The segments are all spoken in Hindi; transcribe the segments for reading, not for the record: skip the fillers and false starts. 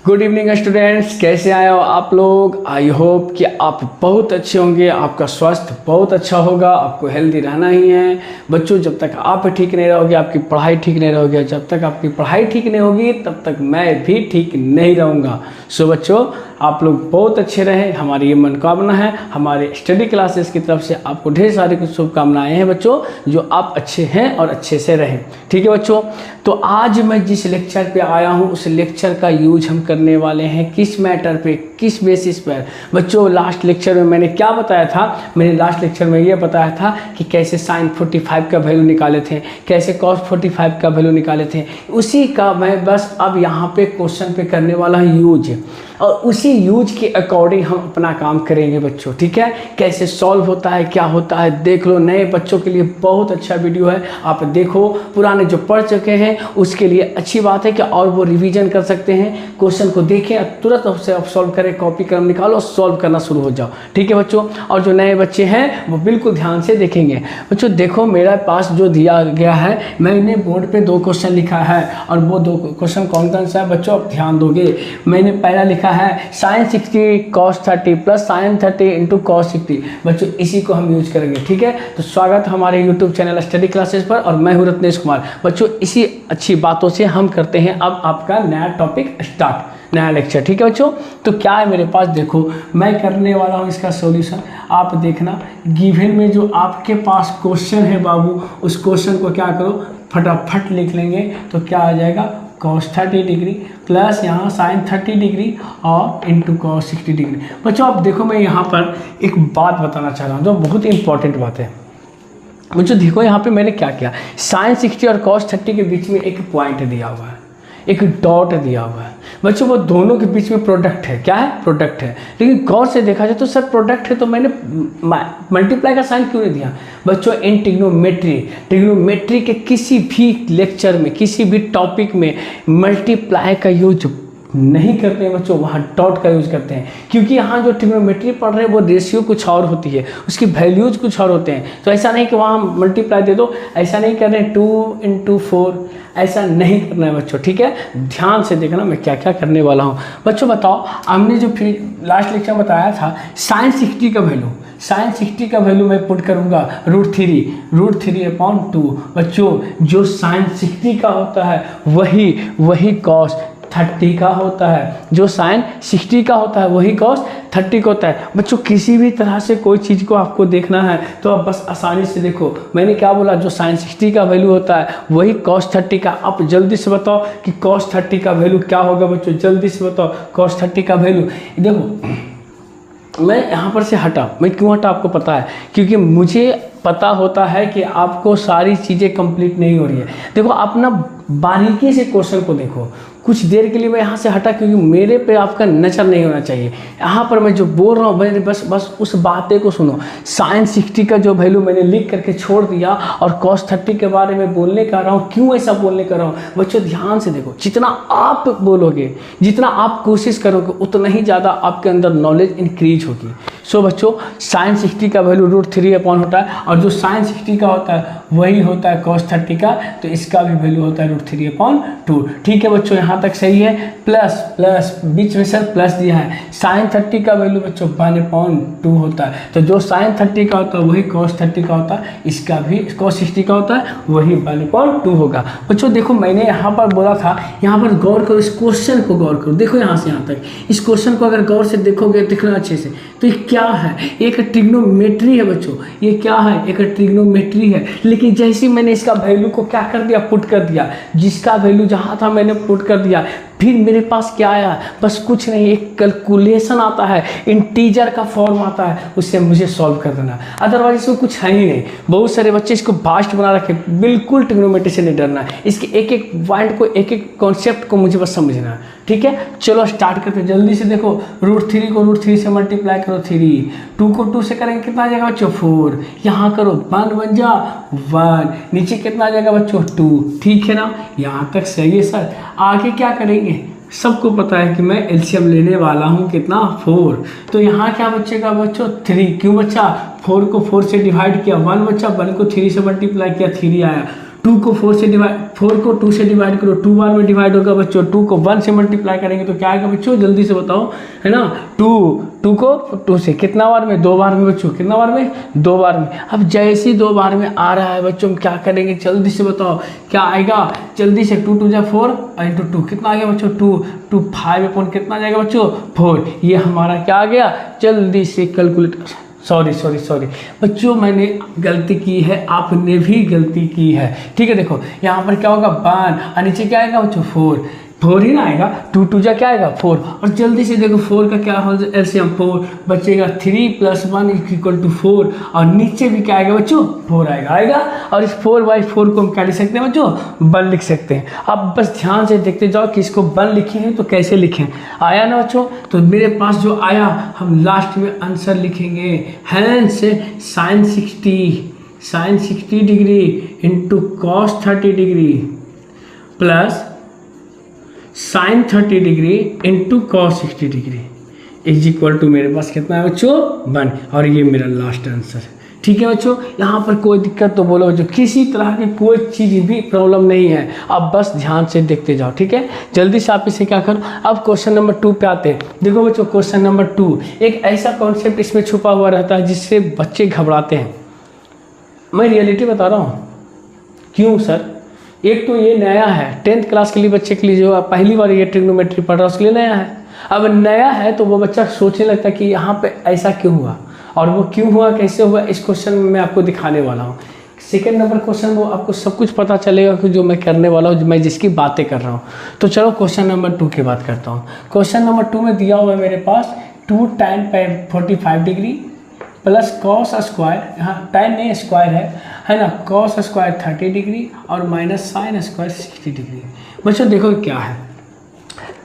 गुड इवनिंग स्टूडेंट्स, कैसे आए हो आप लोग। आई होप कि आप बहुत अच्छे होंगे, आपका स्वास्थ्य बहुत अच्छा होगा। आपको हेल्दी रहना ही है बच्चों। जब तक आप ठीक नहीं रहोगे, आपकी पढ़ाई ठीक नहीं रहोगी, जब तक आपकी पढ़ाई ठीक नहीं होगी तब तक मैं भी ठीक नहीं रहूँगा। सो बच्चों, आप लोग बहुत अच्छे रहें, हमारी ये मनोकामना है। हमारे स्टडी क्लासेस की तरफ से आपको ढेर सारी कुछ शुभकामनाएँ हैं बच्चों, जो आप अच्छे हैं और अच्छे से रहें। ठीक है बच्चों, तो आज मैं जिस लेक्चर पे आया हूँ उस लेक्चर का यूज हम करने वाले हैं किस मैटर पे, किस बेसिस पर। बच्चों, लास्ट लेक्चर में मैंने क्या बताया था? मैंने लास्ट लेक्चर में ये बताया था कि कैसे sin 45 का वैल्यू निकाले थे, कैसे cos 45 का वैल्यू निकाले थे। उसी का मैं बस अब यहाँ पे क्वेश्चन पे करने वाला हूँ यूज, और उसी यूज के अकॉर्डिंग हम अपना काम करेंगे बच्चों। ठीक है, कैसे सॉल्व होता है, क्या होता है, देख लो। नए बच्चों के लिए बहुत अच्छा वीडियो है, आप देखो। पुराने जो पढ़ चुके हैं उसके लिए अच्छी बात है कि और वो रिवीजन कर सकते हैं। क्वेश्चन को देखें, तुरंत उससे आप सॉल्व करें, कॉपी कलम निकालो, सॉल्व करना शुरू हो जाओ। ठीक है बच्चों, और जो नए बच्चे हैं वो बिल्कुल ध्यान से देखेंगे। बच्चों देखो, मेरे पास जो दिया गया है, मैंने बोर्ड पे 2 क्वेश्चन लिखा है, और वो 2 क्वेश्चन कौन कौन सा है बच्चों, आप ध्यान दोगे। मैंने पहला लिखा है sin 60 cos 30 plus sin 30 into cos 60। बच्चों इसी को हम यूज करेंगे। ठीक है, तो स्वागत हमारे YouTube चैनल स्टडी क्लासेस पर, और मैं हूँ रत्नेश कुमार। बच्चों इसी अच्छी बातों से हम करते हैं अब आपका नया टॉपिक स्टार्ट, नया लेक्चर। ठीक है बच्चों, तो क्या है मेरे पास, देखो मैं करने वाला हूँ इसका सॉल्यूशन। आप देखना, गिवन में जो आपके पास क्वेश्चन है बाबू, उस क्वेश्चन को क्या करो, फटाफट लिख लेंगे। तो क्या आ जाएगा, cos 30 डिग्री प्लस यहाँ sin 30 डिग्री और इंटू cos 60 डिग्री। बच्चों आप देखो, मैं यहाँ पर एक बात बताना चाह रहा हूँ जो बहुत इंपॉर्टेंट बात है। बच्चों देखो, यहाँ पे मैंने क्या किया, sin 60 और cos 30 के बीच में एक पॉइंट दिया हुआ है, एक डॉट दिया हुआ है। बच्चों वो दोनों के बीच में प्रोडक्ट है। क्या है, प्रोडक्ट है। लेकिन गौर से देखा जाए तो सर प्रोडक्ट है, तो मैंने मल्टीप्लाई का साइन क्यों नहीं दिया? बच्चों इन ट्रिग्नोमेट्री के किसी भी लेक्चर में, किसी भी टॉपिक में मल्टीप्लाई का यूज नहीं करते हैं बच्चों, वहाँ डॉट का यूज करते हैं। क्योंकि यहाँ जो ट्रिग्नोमेट्री पढ़ रहे हैं वो रेशियो कुछ और होती है, उसकी वैल्यूज कुछ और होते हैं। तो ऐसा नहीं कि वहाँ मल्टीप्लाई दे दो, ऐसा नहीं कर रहे हैं 2 इंटू 4, ऐसा नहीं करना है बच्चों। ठीक है, ध्यान से देखना मैं क्या क्या करने वाला हूँ। बच्चों बताओ, हमने जो फिर लास्ट लेक्चर बताया था sin 60 का वैल्यू, sin 60 का वैल्यू मैं पुट करूँगा √3/2। बच्चों जो sin 60 का होता है वही cos 30 का होता है, जो sin 60 का होता है वही cos 30 का होता है। बच्चों किसी भी तरह से कोई चीज़ को आपको देखना है तो आप बस आसानी से देखो, मैंने क्या बोला, जो sin 60 का वैल्यू होता है वही cos 30 का। आप जल्दी से बताओ कि cos 30 का वैल्यू क्या होगा बच्चों, जल्दी से बताओ cos 30 का वैल्यू। देखो मैं यहाँ पर से हटा, मैं क्यों हटा आपको पता है, क्योंकि मुझे पता होता है कि आपको सारी चीज़ें कंप्लीट नहीं हो रही है। देखो आप ना बारीकी से क्वेश्चन को देखो। कुछ देर के लिए मैं यहाँ से हटा क्योंकि मेरे पे आपका नजर नहीं होना चाहिए। यहाँ पर मैं जो बोल रहा हूँ मैंने बस उस बातें को सुनो। sin 60 का जो वैल्यू मैंने लिख करके छोड़ दिया और cos 30 के बारे में बोलने का रहा हूँ। क्यों ऐसा बोलने का रहा हूँ बच्चों, ध्यान से देखो। जितना आप बोलोगे, जितना आप कोशिश करोगे, उतना ही ज़्यादा आपके अंदर नॉलेज इंक्रीज होगी। सो बच्चों sin 60 का वैल्यू √3 होता है, और जो sin 60 का होता है वही होता है cos 30 का, तो इसका भी वैल्यू होता है √3/2। ठीक है बच्चों, यहाँ तक सही है। प्लस बीच में सर प्लस दिया है। sin 30 का वैल्यू बच्चों 1/2 होता है, तो जो sin 30 का होता है वही cos 30 का होता है, इसका भी cos 60 का होता है, वही 1/2 होगा। बच्चों देखो मैंने यहाँ पर बोला था, यहाँ पर गौर करो, इस क्वेश्चन को गौर करो। देखो यहाँ से यहाँ तक इस क्वेश्चन को अगर गौर से देखोगे, देखना अच्छे से, तो ये क्या है, एक ट्रिग्नोमेट्री है बच्चों। ये क्या है, एक ट्रिग्नोमेट्री है। लेकिन जैसे ही मैंने इसका वैल्यू को क्या कर दिया, पुट कर दिया, जिसका वैल्यू जहाँ था मैंने पुट कर दिया, फिर मेरे पास क्या आया, बस कुछ नहीं, एक कैलकुलेशन आता है, इंटीजर का फॉर्म आता है, उससे मुझे सॉल्व कर देना। अदरवाइज इसमें कुछ है ही नहीं। बहुत सारे बच्चे इसको फास्ट बना रखे, बिल्कुल ट्रिग्नोमेट्री से नहीं डरना है। इसके एक एक पॉइंट को, एक एक कॉन्सेप्ट को मुझे बस समझना है। ठीक है, चलो स्टार्ट करते हैं। जल्दी से देखो, √3 को √3 से मल्टीप्लाई करो 3, 2 को 2 से करेंगे कितना आ जाएगा बच्चों 4, यहाँ करो 1 बन जा 1, नीचे कितना आ जाएगा बच्चों 2। ठीक है ना, यहाँ तक सही है सर। आगे क्या करेंगे, सबको पता है कि मैं एलसीएम लेने वाला हूँ कितना 4, तो यहाँ क्या बचेगा बच्चों 3। क्यों बच्चा, 4 को 4 से डिवाइड किया 1 बच्चा, 1 को 3 से मल्टीप्लाई किया 3 आया। 2 को 4 को 2 से डिवाइड करो, 2 बार में डिवाइड होगा बच्चों। 2 को 1 से मल्टीप्लाई करेंगे तो क्या आएगा बच्चों, जल्दी से बताओ, है ना। 2 को 2 से कितना बार में, 2 बार में बच्चों, कितना बार में, 2 बार में। अब जैसे ही 2 बार में आ रहा है बच्चों, हम क्या करेंगे, जल्दी से बताओ क्या आएगा, जल्दी से। 2 2 4 इंटू 2 कितना आ गया बच्चों, 2 5 अपॉन कितना आ जाएगा बच्चों, 4। ये हमारा क्या आ गया, जल्दी से कैलकुलेट, सॉरी बच्चों, मैंने गलती की है, आपने भी गलती की है, ठीक है। देखो यहाँ पर क्या होगा 1 और नीचे क्या आएगा बच्चों 4 ही ना आएगा, 2 2 जा क्या आएगा 4। और जल्दी से देखो 4 का क्या हो, एलसीएम 4 बचेगा, 3 + 1 = 4 और नीचे भी क्या आएगा बच्चों 4 आएगा। और इस 4/4 को हम क्या लिख सकते हैं बच्चों, 1 लिख सकते हैं। अब बस ध्यान से देखते जाओ कि इसको 1 लिखेंगे तो कैसे लिखें, आया ना बच्चों। तो मेरे पास जो आया, हम लास्ट में आंसर लिखेंगे, hence sin 60 degree into cos 30 degree plus sin 30 degree into cos 60 degree = मेरे पास कितना है बच्चों 1। और ये मेरा लास्ट आंसर है, ठीक है बच्चों। यहाँ पर कोई दिक्कत तो बोलो बच्चों, किसी तरह की कोई चीज़ भी प्रॉब्लम नहीं है, आप बस ध्यान से देखते जाओ, ठीक है। जल्दी से आप इसे क्या करो। अब क्वेश्चन नंबर 2 पे आते हैं। देखो बच्चों क्वेश्चन नंबर 2, एक ऐसा कॉन्सेप्ट इसमें छुपा हुआ रहता है जिससे बच्चे घबराते हैं। मैं रियलिटी बता रहा हूँ, क्यों सर, एक तो ये नया है 10th क्लास के लिए बच्चे के लिए, जो पहली बार ये ट्रिग्नोमेट्री पढ़ रहा है उसके लिए नया है। अब नया है तो वो बच्चा सोचने लगता है कि यहाँ पे ऐसा क्यों हुआ, और वो क्यों हुआ, कैसे हुआ, इस क्वेश्चन में मैं आपको दिखाने वाला हूँ। सेकेंड नंबर क्वेश्चन वो आपको सब कुछ पता चलेगा कि जो मैं करने वाला हूँ, मैं जिसकी बातें कर रहा हूँ। तो चलो क्वेश्चन नंबर 2 की बात करता हूँ। क्वेश्चन नंबर 2 में दिया हुआ है मेरे पास 2 tan 45 degree plus cos square, यहाँ tan नहीं स्क्वायर है ना, cos स्क्वायर 30 डिग्री और माइनस sin स्क्वायर 60 डिग्री। बच्चों देखो क्या है,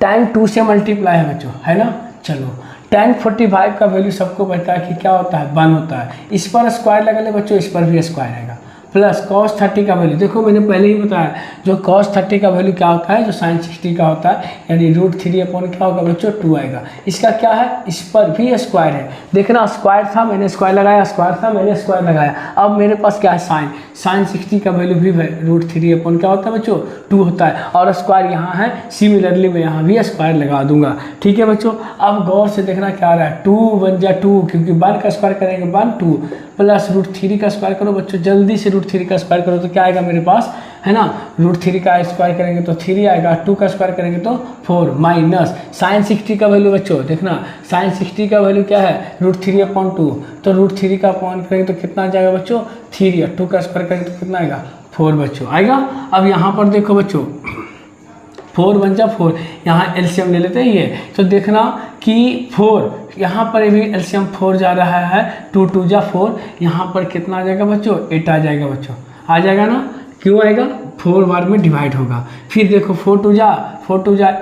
tan 2 से मल्टीप्लाई है बच्चों, है ना। चलो tan 45 का वैल्यू सबको पता है कि क्या होता है, 1 होता है। इस पर स्क्वायर लगा ले बच्चों, इस पर भी स्क्वायर आएगा। प्लस cos 30 का वैल्यू, देखो मैंने पहले ही बताया, जो cos 30 का वैल्यू क्या होता है, जो sin 60 का होता है, यानी √3 अपॉन क्या होगा बच्चों 2 आएगा। इसका क्या है, इस पर भी स्क्वायर है, देखना स्क्वायर था मैंने स्क्वायर लगाया, स्क्वायर था मैंने स्क्वायर लगाया। अब मेरे पास क्या है, sin 60 का वैल्यू भी √3 अपॉन क्या होता है बच्चों 2 होता है, और स्क्वायर यहाँ है, सिमिलरली मैं यहाँ भी स्क्वायर लगा दूंगा, ठीक है बच्चों। अब गौर से देखना क्या आ रहा है, 2 1 जा 2, क्योंकि 1 का स्क्वायर करेंगे 1 2 प्लस √3 का स्क्वायर करो बच्चों, जल्दी से √3 का स्क्वायर करो तो क्या आएगा मेरे पास, है ना। √3 का स्क्वायर करेंगे तो 3 आएगा, 2 का स्क्वायर करेंगे तो 4 माइनस sin 60 का वैल्यू बच्चों, देखना sin 60 का वैल्यू क्या है √3 अपॉन 2, तो √3 का अपॉन करेंगे तो कितना आ जाएगा बच्चों 3, और 2 का स्क्वायर करेंगे तो कितना आएगा 4 बच्चों आएगा। अब यहाँ पर देखो बच्चों 4 1 जा 4, यहाँ एलसीएम ले लेते हैं ये, तो देखना कि 4 यहाँ पर भी एलसीएम 4 जा रहा है, 2 2 जा 4, यहाँ पर कितना आ जाएगा बच्चों 8 आ जाएगा बच्चों, आ जाएगा ना, क्यों आएगा 4 बार में डिवाइड होगा। फिर देखो 4 2 जा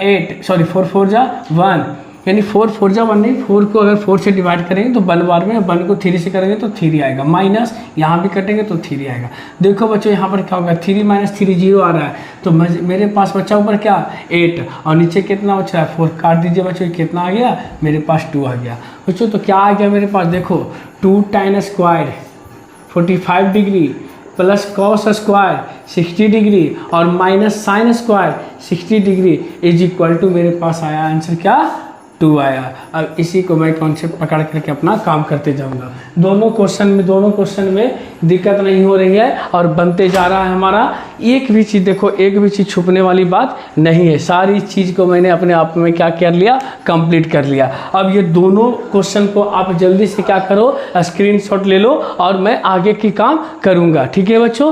8, सॉरी 4 4 जा 1, यानी 4 4 जा 1 नहीं, 4 को अगर 4 से डिवाइड करेंगे तो 1 बार में, 1 को 3 से करेंगे तो 3 आएगा, माइनस यहाँ भी कटेंगे तो 3 आएगा। देखो बच्चों यहाँ पर क्या होगा, 3 - 3 0 आ रहा है, तो मेरे पास बच्चा ऊपर क्या 8 और नीचे कितना बचा है 4, काट दीजिए बच्चों, कितना आ गया मेरे पास 2 आ गया बच्चों। तो क्या आ गया मेरे पास, देखो 2 tan square 45 degree plus cos square 60 degree और माइनस sin स्क्वायर 60 डिग्री = मेरे पास आया आंसर क्या 2 आया। अब इसी को मैं कॉन्सेप्ट पकड़ करके अपना काम करते जाऊंगा। दोनों क्वेश्चन में दिक्कत नहीं हो रही है और बनते जा रहा है हमारा। एक भी चीज़ देखो, एक भी चीज़ छुपने वाली बात नहीं है, सारी चीज़ को मैंने अपने आप में क्या कर लिया, कंप्लीट कर लिया। अब ये दोनों क्वेश्चन को आप जल्दी से क्या करो, स्क्रीनशॉट ले लो और मैं आगे की काम करूँगा, ठीक है बच्चों।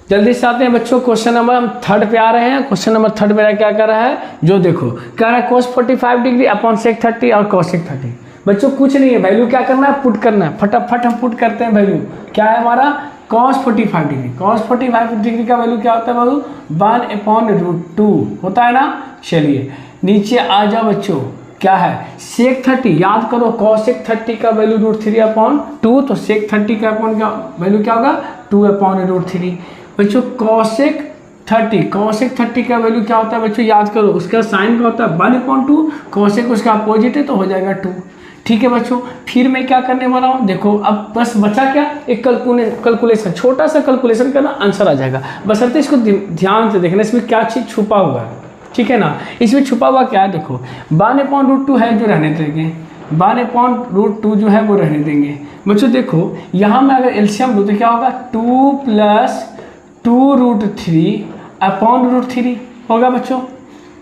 जल्दी से आते हैं बच्चों, क्वेश्चन नंबर हम 3 पे आ रहे हैं। क्वेश्चन नंबर 3 मेरा क्या कर रहा है, जो देखो कह रहा है cos 45 डिग्री अपॉन sec 30 और cos 30। बच्चों कुछ नहीं है, वैल्यू क्या करना है, पुट करना है, फटाफट हम पुट करते हैं। वैल्यू क्या है हमारा cos 45 डिग्री, cos 45 डिग्री का वैल्यू क्या होता है बाबू 1/√2 होता है ना। चलिए नीचे आ जाओ बच्चों, क्या है sec 30, याद करो cos 30 का वैल्यू √3/2, तो sec 30 का अपॉन का वैल्यू क्या होगा 2/√3। बच्चों cosec 30। कॉसेक 30 का वैल्यू क्या होता है बच्चों, याद करो, उसका साइन क्या होता है 1/2, कॉसेक उसका अपोजिट है तो हो जाएगा 2। ठीक है बच्चों, फिर मैं क्या करने वाला हूँ, देखो अब बस बचा क्या, एक कैलकुलेशन, छोटा सा कैलकुलेशन करना, आंसर आ जाएगा। बशर्ते इसको ध्यान से देखना, इसमें क्या चीज़ छुपा हुआ है, ठीक है ना। इसमें छुपा हुआ क्या है, देखो 1/√2 है जो रहने देंगे, 1/√2 जो है वो रहने देंगे बच्चों। देखो यहाँ में अगर एलसीएम लूँ तो क्या होगा, 2 + 2√3/√3 होगा बच्चों।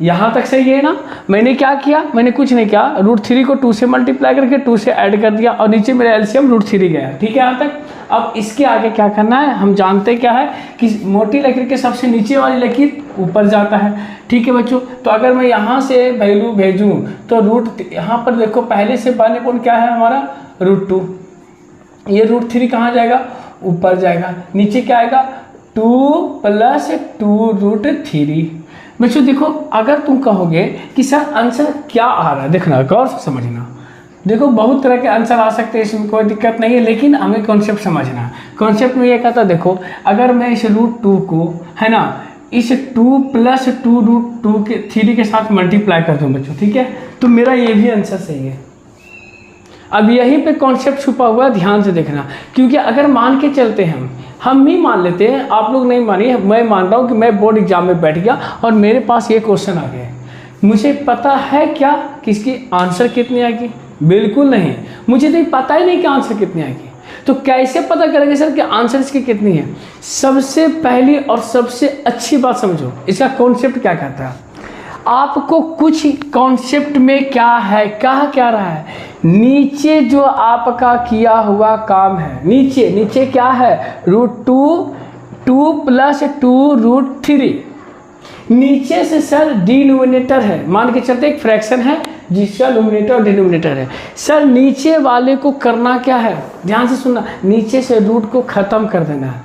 यहाँ तक सही है ना। मैंने क्या किया, मैंने कुछ नहीं किया, √3 को 2 से मल्टीप्लाई करके 2 से ऐड कर दिया और नीचे मेरा एलसीएम √3 गया। ठीक है यहाँ तक। अब इसके आगे क्या करना है, हम जानते क्या है कि मोटी लकीर के सबसे नीचे वाली लकीर ऊपर जाता है। ठीक है बच्चों, तो अगर मैं यहाँ से वैल्यू भेजूँ तो यहाँ पर देखो पहले से बाने पॉइंट क्या है हमारा √2, ये √3 कहाँ जाएगा, ऊपर जाएगा, नीचे क्या आएगा 2 + 2√3। बच्चों देखो अगर तुम कहोगे कि सर आंसर क्या आ रहा है, देखना गौर से समझना, देखो बहुत तरह के आंसर आ सकते हैं, इसमें कोई दिक्कत नहीं है, लेकिन हमें कॉन्सेप्ट समझना है। कॉन्सेप्ट में ये कहता है, देखो अगर मैं इस √2 को है ना इस 2 + 2√3 के साथ मल्टीप्लाई कर दूँ बच्चों, ठीक है, तो मेरा ये भी आंसर सही है। अब यहीं पे कॉन्सेप्ट छुपा हुआ है, ध्यान से देखना, क्योंकि अगर मान के चलते हैं, हम भी मान लेते हैं, आप लोग नहीं मानिए, मैं मान रहा हूँ कि मैं बोर्ड एग्जाम में बैठ गया और मेरे पास ये क्वेश्चन आ गया, मुझे पता है क्या कि इसकी आंसर कितनी आएगी, बिल्कुल नहीं, मुझे तो पता ही नहीं कि आंसर कितनी आएगी। तो कैसे पता करेंगे सर कि आंसर इसकी कितनी है। सबसे पहली और सबसे अच्छी बात समझो, इसका कॉन्सेप्ट क्या कहता है, आपको कुछ कॉन्सेप्ट में क्या है, कहा क्या रहा है, नीचे जो आपका किया हुआ काम है, नीचे क्या है √2 + 2√3, नीचे से सर डिनोमिनेटर है, मान के चलते एक फ्रैक्शन है जिसका न्यूमरेटर और डिनोमिनेटर है। सर नीचे वाले को करना क्या है, ध्यान से सुनना, नीचे से रूट को ख़त्म कर देना है,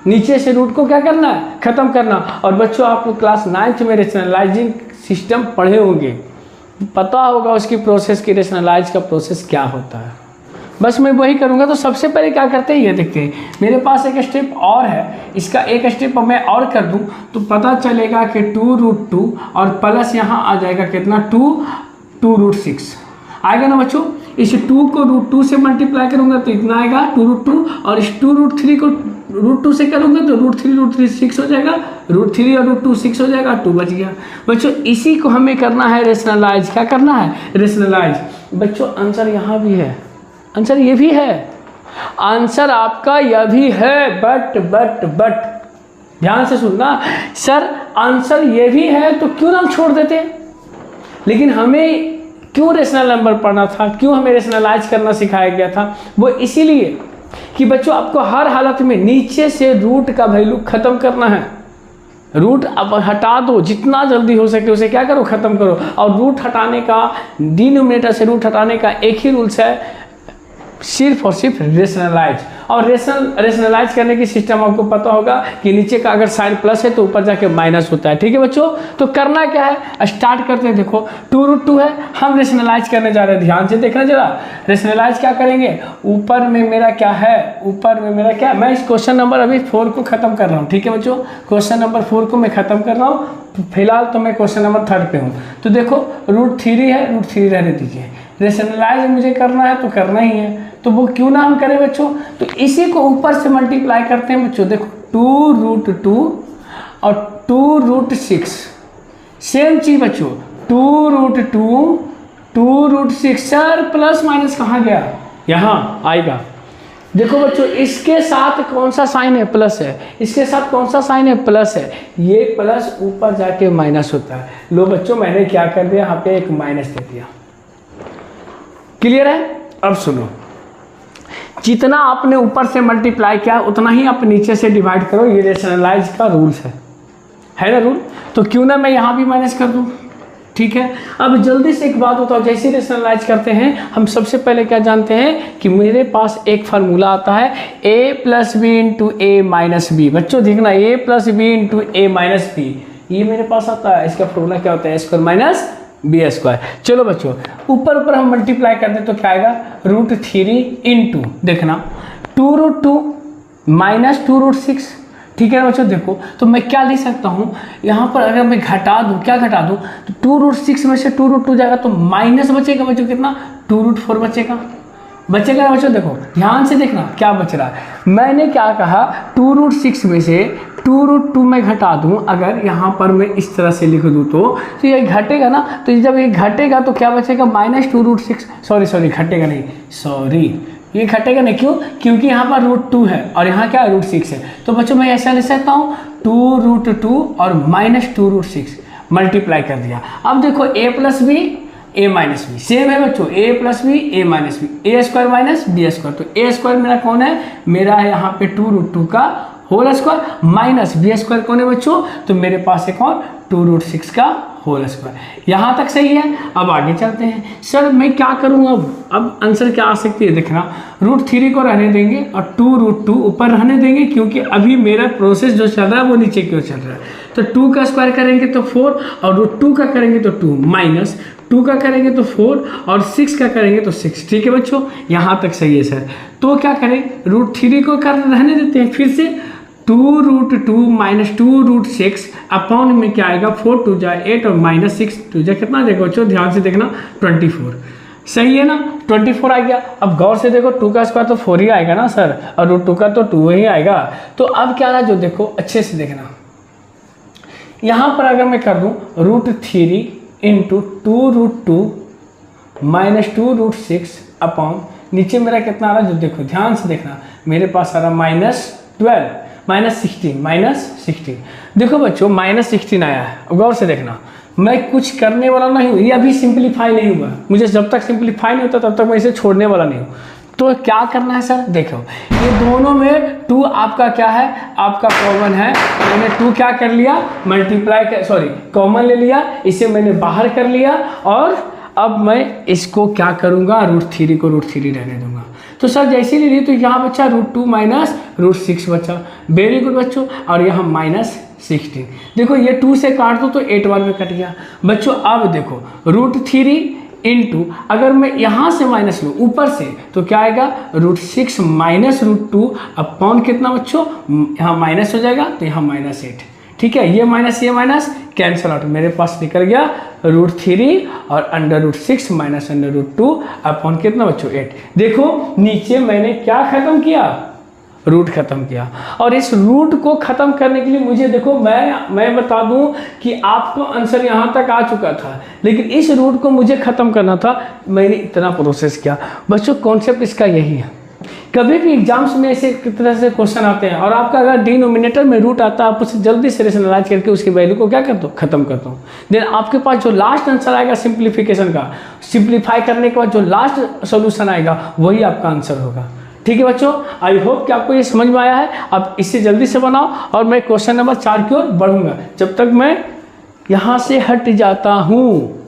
नीचे से रूट को क्या करना है, ख़त्म करना। और बच्चों आप लोग क्लास 9th में रेशनलाइजिंग सिस्टम पढ़े होंगे, पता होगा उसकी प्रोसेस की, रेशनलाइज का प्रोसेस क्या होता है। बस मैं वही करूँगा। तो सबसे पहले क्या करते हैं, ये देखते हैं, मेरे पास एक स्टेप और है, इसका एक स्टेप मैं और कर दूँ तो पता चलेगा कि 2√2 और प्लस यहाँ आ जाएगा कितना 2√6 आएगा ना बच्चों। इस 2 को √2 से मल्टीप्लाई करूँगा तो इतना आएगा 2√2, और इस 2√3 को √2 से करूँगा तो √3 6 हो जाएगा, √3 और √2 6 हो जाएगा, 2 बच गया बच्चों। इसी को हमें करना है रेशनलाइज। क्या करना है, रेशनलाइज। बच्चों आंसर यहाँ भी है, आंसर ये भी है, आंसर आपका यह भी है, बट ध्यान से सुनना, सर आंसर ये भी है तो क्यों ना हम छोड़ देते। लेकिन हमें क्यों रेशनल नंबर पढ़ना था, क्यों हमें रेशनलाइज करना सिखाया गया था, वो इसीलिए कि बच्चों आपको हर हालत में नीचे से रूट का वैल्यू खत्म करना है। रूट अब हटा दो, जितना जल्दी हो सके उसे क्या करो, खत्म करो। और रूट हटाने का, डिनोमिनेटर से रूट हटाने का एक ही रूल्स है, सिर्फ और सिर्फ रेशनलाइज। और रेशनलाइज करने की सिस्टम आपको पता होगा कि नीचे का अगर साइन प्लस है तो ऊपर जाके माइनस होता है। ठीक है बच्चों, तो करना क्या है, स्टार्ट करते हैं। देखो 2√2 है, हम रेशनलाइज करने जा रहे हैं, ध्यान से देखना जरा। रेशनलाइज क्या करेंगे, ऊपर में मेरा क्या है, ऊपर में मेरा क्या, मैं इस क्वेश्चन नंबर अभी 4 को खत्म कर रहा हूँ। ठीक है बच्चों, क्वेश्चन नंबर 4 को मैं खत्म कर रहा हूँ, फिलहाल तो मैं क्वेश्चन नंबर 3 पे हूँ। तो देखो √3 है, √3 रहने दीजिए, रेशनलाइज मुझे करना है तो करना ही है, तो वो क्यों ना हम करें बच्चों। तो इसी को ऊपर से मल्टीप्लाई करते हैं बच्चों। देखो 2√2 और 2√6 सेम चीज बच्चों, 2√2 2√6, सर प्लस माइनस कहाँ गया, यहाँ आएगा। देखो बच्चों इसके साथ कौन सा साइन है, प्लस है, इसके साथ कौन सा साइन है, प्लस है, ये प्लस ऊपर जाके माइनस होता है। लो बच्चों मैंने क्या कर दिया, यहाँ पे एक माइनस दे दिया। क्लियर है। अब सुनो, जितना आपने ऊपर से मल्टीप्लाई किया उतना ही आप नीचे से डिवाइड करो, ये रेशनलाइज का रूल्स है ना रूल। तो क्यों ना मैं यहाँ भी माइनस कर दूँ। ठीक है, अब जल्दी से एक बात बताओ, जैसे रेशनलाइज करते हैं हम सबसे पहले क्या जानते हैं कि मेरे पास एक फार्मूला आता है a + b × a - b। बच्चों देखना, a + b × a - b, ये मेरे पास आता है। इसका फॉर्मूला क्या होता है, a² - b²। चलो बच्चों ऊपर हम मल्टीप्लाई कर दें तो क्या आएगा, √3 × देखना 2√2 - 2√6, ठीक है ना बच्चों। देखो तो मैं क्या लिख सकता हूँ यहाँ पर, अगर मैं घटा दूँ, क्या घटा दूँ, तो 2√6 में से 2√2 जाएगा तो माइनस बचेगा बच्चों कितना, 2√4 बचेगा ना बच्चों। देखो ध्यान से देखना क्या बच रहा है, मैंने क्या कहा 2√6 में से 2√2 में घटा दूं, अगर यहाँ पर मैं इस तरह से लिख दूं तो ये घटेगा ना, तो जब ये घटेगा तो क्या बचेगा, -2√6, सॉरी घटेगा नहीं, ये घटेगा नहीं, क्यों, क्योंकि यहाँ पर √2 है और यहाँ क्या √6 है। तो बच्चों मैं ऐसा लिख सकता हूँ 2√2 और -2√6 मल्टीप्लाई कर दिया। अब देखो a + b a - b same है बच्चों, a + b a - b, a² - b², तो a² मेरा कौन है, मेरा है यहाँ पे 2√2 का होल स्क्वायर माइनस b² कौन है बच्चों, तो मेरे पास है कौन, 2√6 का होल स्क्वायर। यहाँ तक सही है। अब आगे चलते हैं, सर मैं क्या करूँ अब आंसर क्या आ सकती है, देखना √3 को रहने देंगे और 2√2 ऊपर रहने देंगे, क्योंकि अभी मेरा प्रोसेस जो चल रहा है वो नीचे की ओर चल रहा है। तो 2 का स्क्वायर करेंगे तो 4 और √2 का करेंगे तो 2 माइनस 2 का करेंगे तो 4 और 6 का करेंगे तो 6। ठीक है बच्चों, यहाँ तक सही है सर। तो क्या करें, √3 को कर रहने देते हैं, फिर से 2√2 - 2√6 अपॉन में क्या आएगा, 4 × 2 = 8 और -6 × 2 = कितना, देखो बच्चों ध्यान से देखना 24। सही है ना, 24 आ गया। अब गौर से देखो 2 का स्क्वायर तो 4 ही आएगा ना सर, और √2 का तो 2 ही आएगा। तो अब क्या रहा, जो देखो अच्छे से देखना, यहाँ पर अगर मैं कर दूँ √3 × 2√2 - 2√6 अपॉन नीचे मेरा कितना आ रहा है, जो देखो ध्यान से देखना, मेरे पास आ रहा -16 देखो बच्चों -16 आया है। गौर से देखना, मैं कुछ करने वाला नहीं हूँ, ये अभी सिंप्लीफाई नहीं हुआ, मुझे जब तक सिंप्लीफाई नहीं होता तब तक मैं इसे छोड़ने वाला नहीं हूँ। तो क्या करना है सर, देखो ये दोनों में 2 आपका क्या है, आपका कॉमन है, मैंने 2 क्या कर लिया, कॉमन ले लिया, इसे मैंने बाहर कर लिया और अब मैं इसको क्या करूँगा, √3 को √3 रहने दूंगा। तो सर जैसे ले लिए तो यहाँ बच्चा √2 - √6 बचा, वेरी गुड बच्चों, और यहाँ -16। देखो ये 2 से काट दो तो 8 बार में कट गया बच्चों। अब देखो √3 इंटू, अगर मैं यहाँ से माइनस लूँ ऊपर से तो क्या आएगा, √6 - √2 अपॉन कितना बच्चों, यहाँ माइनस हो जाएगा तो यहाँ -8। ठीक है, ये माइनस कैंसल आउट, मेरे पास निकल गया √3 और √6 - √2 अपॉन कितना बच्चों 8। देखो नीचे मैंने क्या खत्म किया, रूट खत्म किया, और इस रूट को खत्म करने के लिए मुझे देखो मैं बता दूं कि आपको आंसर यहाँ तक आ चुका था, लेकिन इस रूट को मुझे खत्म करना था, मैंने इतना प्रोसेस किया बच्चों। कॉन्सेप्ट इसका यही है, कभी भी एग्जाम्स में ऐसे तरह से क्वेश्चन आते हैं और आपका अगर डिनोमिनेटर में रूट आता है, आप उसे जल्दी से रेशनलाइज करके उसकी वैल्यू को क्या करता हूँ, खत्म करता हूँ। देन आपके पास जो लास्ट आंसर आएगा सिंप्लीफिकेशन का, सिंप्लीफाई करने के बाद जो लास्ट सोल्यूशन आएगा वही आपका आंसर होगा। ठीक है बच्चों, आई होप कि आपको ये समझ में आया है। अब इससे जल्दी से बनाओ और मैं क्वेश्चन नंबर 4 की ओर बढ़ूंगा, जब तक मैं यहाँ से हट जाता हूँ।